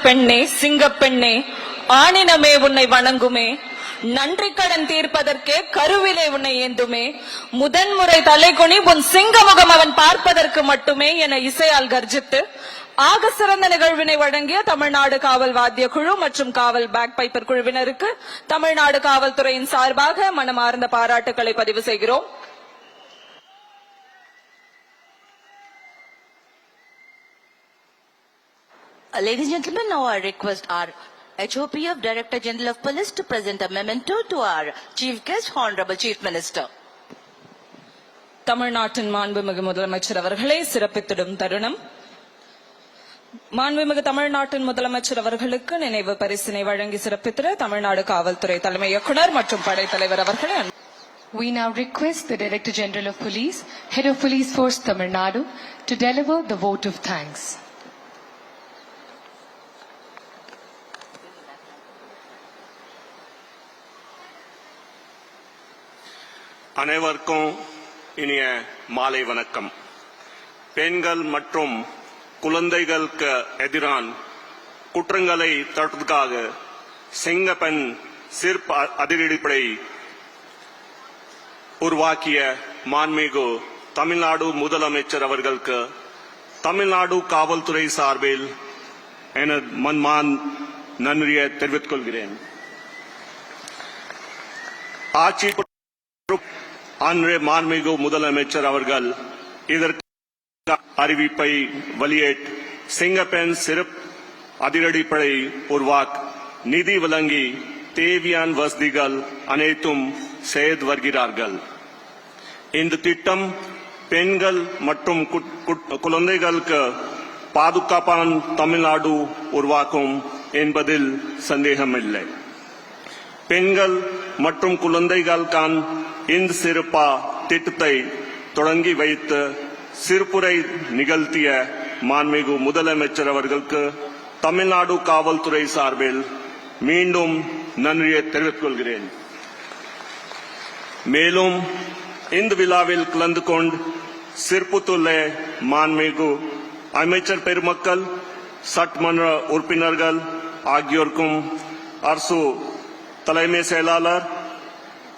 பெண்ணே சிங்கப்பெண்ணே ஆணினமே உன்னை வணங்குமே நன்றி கடன் தீர்ப்பதற்கே கருவிலே உன்னை ஏந்துமே முதன்முறை தலைகுனி உன் சிங்கமுகம் அவன் பார்ப்பதற்கு மட்டுமே என இசையால் கர்ஜித்து ஆக சிறந்த நிகழ்வினை வழங்கிய தமிழ்நாடு காவல் வாத்திய குழு மற்றும் காவல் பேக் பைப்பர் குழுவினருக்கு தமிழ்நாடு காவல்துறையின் சார்பாக மனமார்ந்த பாராட்டுக்களை பதிவு செய்கிறோம். Ladies and gentlemen, now I request our HOPF Director General of Police to present a memento to our Chief Guest, Honorable Chief Minister. தமிழ்நாட்டின் மாண்புமிகு முதலமைச்சர் அவர்களே, சிறப்பித்திடும் தருணம். மாண்புமிகு தமிழ்நாட்டின் முதலமைச்சர் அவர்களுக்கு நினைவு பரிசினை வழங்கி சிறப்பித்திட தமிழ்நாடு காவல்துறை தலைமை இயக்குனர் மற்றும் படைத்தலைவர் அவர்களே. We now request the Director General of Police, Head of Police Force Tamil Nadu, to deliver the vote of thanks. அனைவருக்கும் இனிய மாலை வணக்கம். பெண்கள் மற்றும் குழந்தைகளுக்கு எதிரான குற்றங்களை தடுப்பதற்காக சிங்கப்பெண் சிறப்பு அதிரடிப்படை உருவாக்கிய மாண்புமிகு தமிழ்நாடு முதலமைச்சர் அவர்களுக்கு தமிழ்நாடு காவல்துறை சார்பில் எனது மன்மான் நன்றியை தெரிவித்துக் கொள்கிறேன். ஆட்சி அன்றே மாண்புமிகு முதலமைச்சர் அவர்கள் இதற்கு அறிவிப்பை வெளியிட்டு சிங்கப்பெண் சிறப்பு அதிரடிப்படை உருவாக்க நிதி வழங்கி தேவையான வசதிகள் அனைத்தும் செய்து வருகிறார்கள். இந்த திட்டம் பெண்கள் மற்றும் குழந்தைகளுக்கு பாதுகாப்பான தமிழ்நாடு உருவாக்கும் என்பதில் சந்தேகமில்லை. பெண்கள் மற்றும் குழந்தைகளுக்கான இந்த சிறப்பு திட்டத்தை தொடங்கி வைத்து சிறப்புரை நிகழ்த்திய மாண்புமிகு முதலமைச்சர் அவர்களுக்கு தமிழ்நாடு காவல்துறை சார்பில் மீண்டும் நன்றியை தெரிவித்துக் கொள்கிறேன். மேலும் இந்த விழாவில் கலந்து கொண்டு சிறப்புத்துள்ள மாண்புமிகு அமைச்சர் பெருமக்கள், சட்டமன்ற உறுப்பினர்கள் ஆகியோருக்கும் அரசு தலைமை செயலாளர்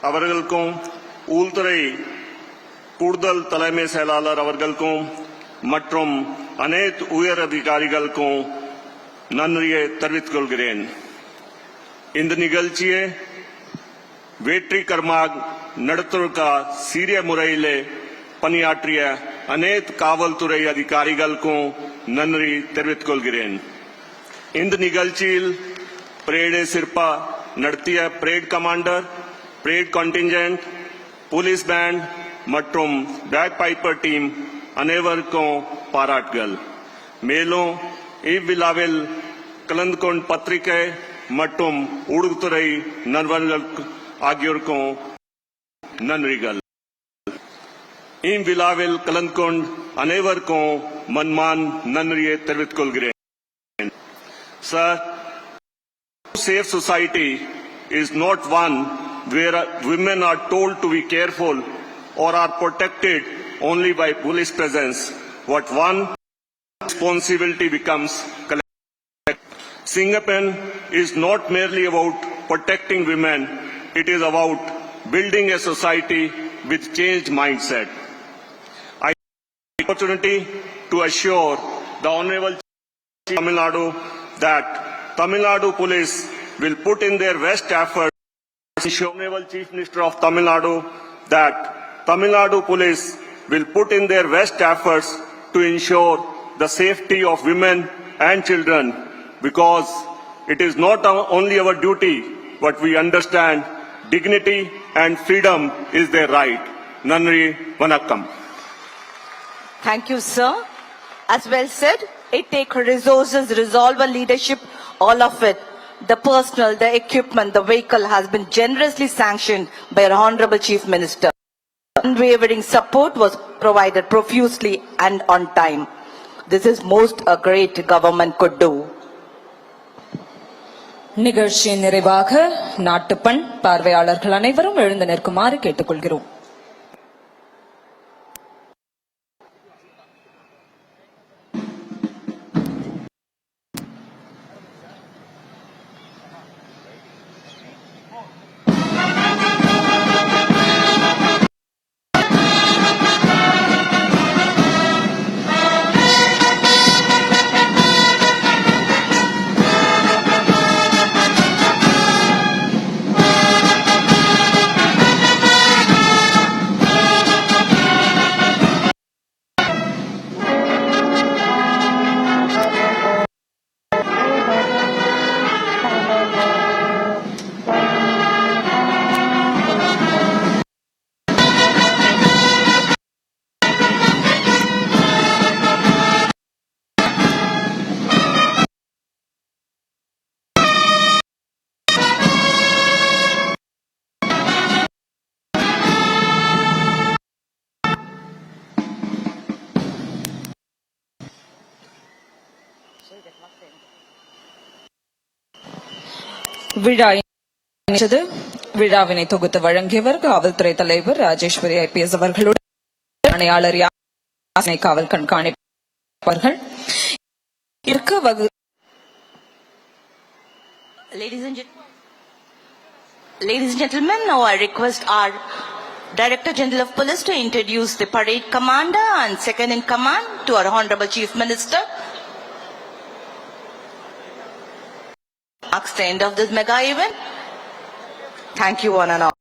அவர்களுக்கும் உள்துறை கூடுதல் தலைமை செயலாளர் அவர்களுக்கும் மற்றும் அனைத்து உயர் அதிகாரிகளுக்கும் நன்றியை தெரிவித்துக் கொள்கிறேன். இந்த நிகழ்ச்சியை வெற்றிகரமாக நடத்துவதற்காக சீரிய முறையிலே பணியாற்றிய அனைத்து காவல்துறை அதிகாரிகளுக்கும் நன்றி தெரிவித்துக் கொள்கிறேன். இந்த நிகழ்ச்சியில் பரேடை சிறப்பா நடத்திய parade commander, parade contingent, police band மற்றும் பேக் பைப்பர் டீம் அனைவருக்கும் பாராட்டுகள். மேலும் இவ்விழாவில் கலந்து கொண்ட பத்திரிகை மற்றும் ஊடகத்துறை நண்பர்கள் ஆகியோருக்கும் நன்றிகள். இவ்விழாவில் கலந்து கொண்ட அனைவருக்கும் மன்மான் நன்றியை தெரிவித்துக் கொள்கிறேன். Sir, safe society is not one where women are told to be careful or are protected only by police presence. What one responsibility becomes collective. Singapen is not merely about protecting women, it is about building a society with changed mindset. I have the opportunity to assure the Honorable Chief of Tamil Nadu that Tamil Nadu Police will put in their best efforts. Honorable Chief Minister of Tamil Nadu that Tamil Nadu Police will put in their best efforts to ensure the safety of women and children, because it is not only our duty, but we understand dignity and freedom is their right. Nandri Vanakkam. Thank you, sir. As well said, it takes resources, resolve, and leadership, all of it. The personnel, the equipment, the vehicle has been generously sanctioned by our Honorable Chief Minister. Unwavering support was provided profusely and on time. This is most a great government could do. நிகழ்ச்சியின் நிறைவாக நாட்டுப்பண் பார்வையாளர்கள் அனைவரும் எழுந்து நிற்குமாறு கேட்டுக்கொள்கிறோம். விழா இணைந்தது. விழாவினை தொகுத்து வழங்கியவர் காவல்துறை தலைவர் ராஜேஸ்வரி ஐபிஎஸ் அவர்களுடன் ஆணையாளர் யாசினை காவல் கண்காணிப்பாளர்கள். Ladies and gentlemen, now I request our Director General of Police to introduce the parade commander and second in command to our Honorable Chief Minister. Marks the end of this mega event. Thank you one and all.